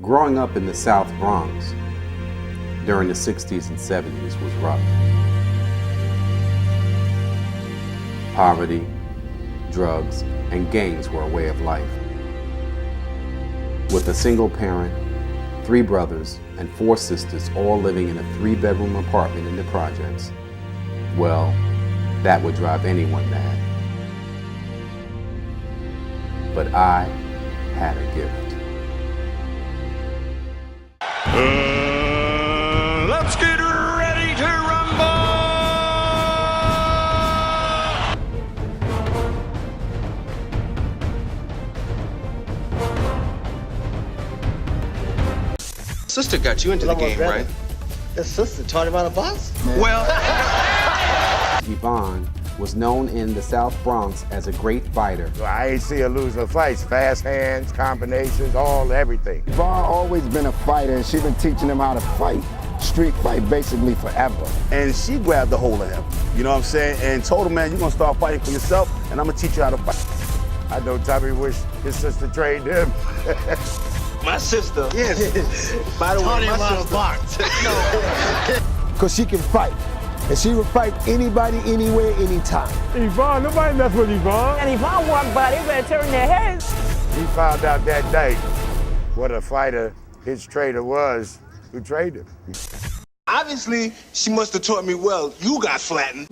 Growing up in the South Bronx during the 60s and 70s was rough. Poverty, drugs, and gangs were a way of life. With a single parent, 3 brothers, and 4 sisters all living in a 3-bedroom apartment in the projects, well, that would drive anyone mad. But I had a gift. Let's get ready to rumble! Sister got you into the game, right? His sister taught him how to box? Well, Yvonne was known in the South Bronx as a great fighter. I ain't see her lose no fights. Fast hands, combinations, everything. Yvonne always been a fighter, and she been teaching him how to fight. Street fight basically forever. And she grabbed the hold of him, you know what I'm saying? And told him, man, you're gonna start fighting for yourself, and I'm gonna teach you how to fight. I know Tommy wished his sister trained him. my sister. Yes. By the way, my sister. box. Because she can fight. And she will fight anybody, anywhere, anytime. Yvonne, nobody mess with Yvonne. And Yvonne walked by, they better turn their heads. He found out that night what a fighter his trainer was who trained him. Obviously, she must have taught me well. You got flattened.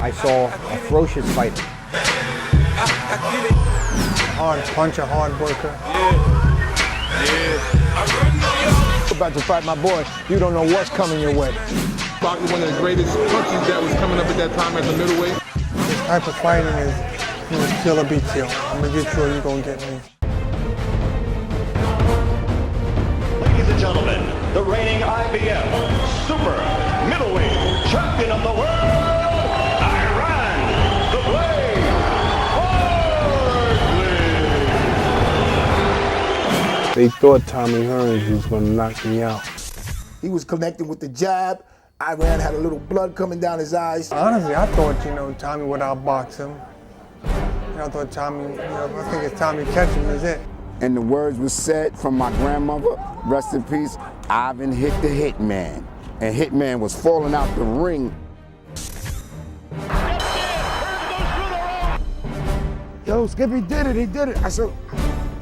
I saw a ferocious fighter. Hard puncher, hard worker. About to fight my boy, you don't know what's coming your way. Barkley, one of the greatest punches that was coming up at that time at the middleweight. This type of fighting is, kill or be killed. I'm gonna get you or you gonna get me. Ladies and gentlemen, the reigning IBF Super Middleweight Champion of the World, Iran, the Blade, Barkley. They thought Tommy Hearns was gonna knock me out. He was connecting with the jab. Iran had a little blood coming down his eyes. Honestly, I thought, Tommy would outbox him. I thought Tommy, I think if Tommy catch him, is it. And the words were said from my grandmother, rest in peace, Ivan hit the Hitman. And Hitman was falling out the ring. Yo, Skippy did it, he did it. I said,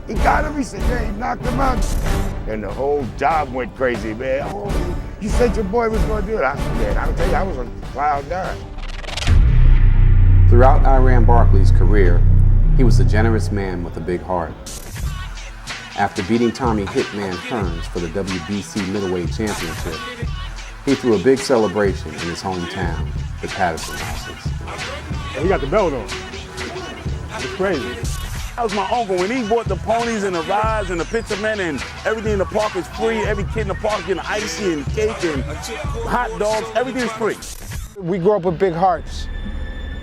he got him, he said, yeah, he knocked him out. And the whole job went crazy, man. Oh, you said your boy was gonna do it. I'll tell you, I was on cloud 9. Throughout Iran Barkley's career, he was a generous man with a big heart. After beating Tommy Hitman Hearns for the WBC Middleweight Championship, he threw a big celebration in his hometown, the Patterson Houses. He got the belt on. It's crazy. That was my uncle. When he bought the ponies and the rides and the pizza men and everything in the park is free, every kid in the park getting icy and cake and hot dogs, everything is free. We grew up with big hearts.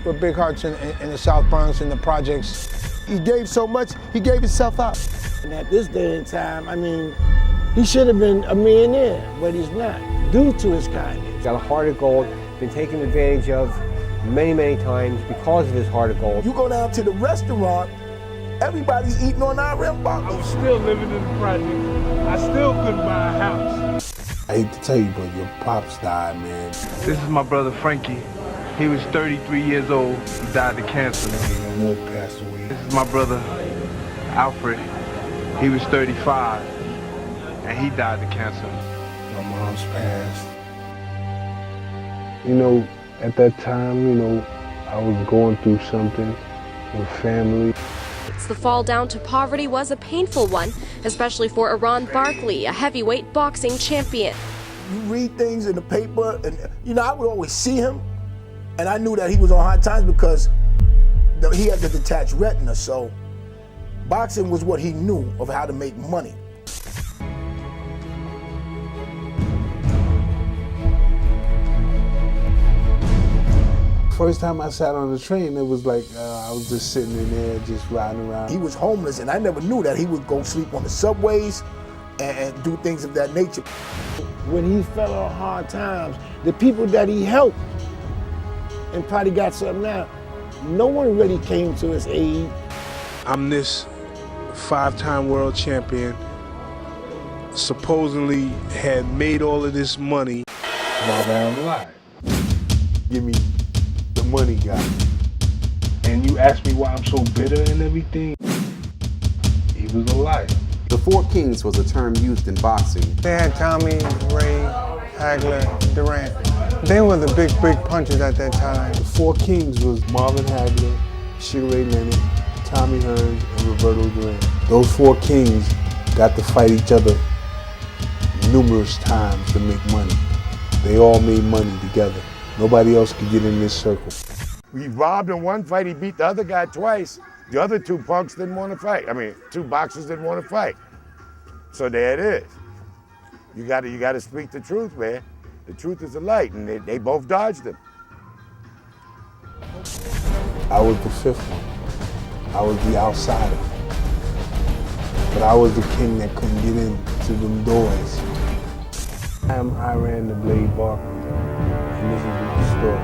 With big hearts in the South Bronx, in the projects. He gave so much, he gave himself up. And at this day and time, he should have been a millionaire, but he's not, due to his kindness. He's got a heart of gold, been taken advantage of many, many times because of his heart of gold. You go down to the restaurant, everybody's eating on Iran Barkley. I was still living in the project. I still couldn't buy a house. I hate to tell you, but your pops died, man. This is my brother Frankie. He was 33 years old. He died of cancer. And Wolf passed away. This is my brother Alfred. He was 35, and he died of cancer. My mom's passed. At that time, I was going through something with family. The fall down to poverty was a painful one, especially for Iran Barkley, a heavyweight boxing champion. You read things in the paper, and I would always see him, and I knew that he was on hard times because he had the detached retina, so boxing was what he knew of how to make money. First time I sat on the train, it was like I was just sitting in there, just riding around. He was homeless, and I never knew that he would go sleep on the subways and do things of that nature. When he fell on hard times, the people that he helped and probably got something now, no one really came to his aid. I'm this 5-time world champion, supposedly had made all of this money. Give me the money guy. And you ask me why I'm so bitter and everything? He was a liar. The Four Kings was a term used in boxing. They had Tommy, Ray, Hagler, Durant. They were the big punchers at that time. The Four Kings was Marvin Hagler, Sugar Ray Leonard, Tommy Hearns, and Roberto Duran. Those Four Kings got to fight each other numerous times to make money. They all made money together. Nobody else could get in this circle. We robbed in one fight, he beat the other guy twice. The other two punks didn't want to fight. I mean, two boxers didn't want to fight. So there it is. You gotta speak the truth, man. The truth is a light, and they both dodged him. I was the fifth one. I was the outsider. But I was the king that couldn't get into them doors. I ran the Blade Barkley, and this is my story.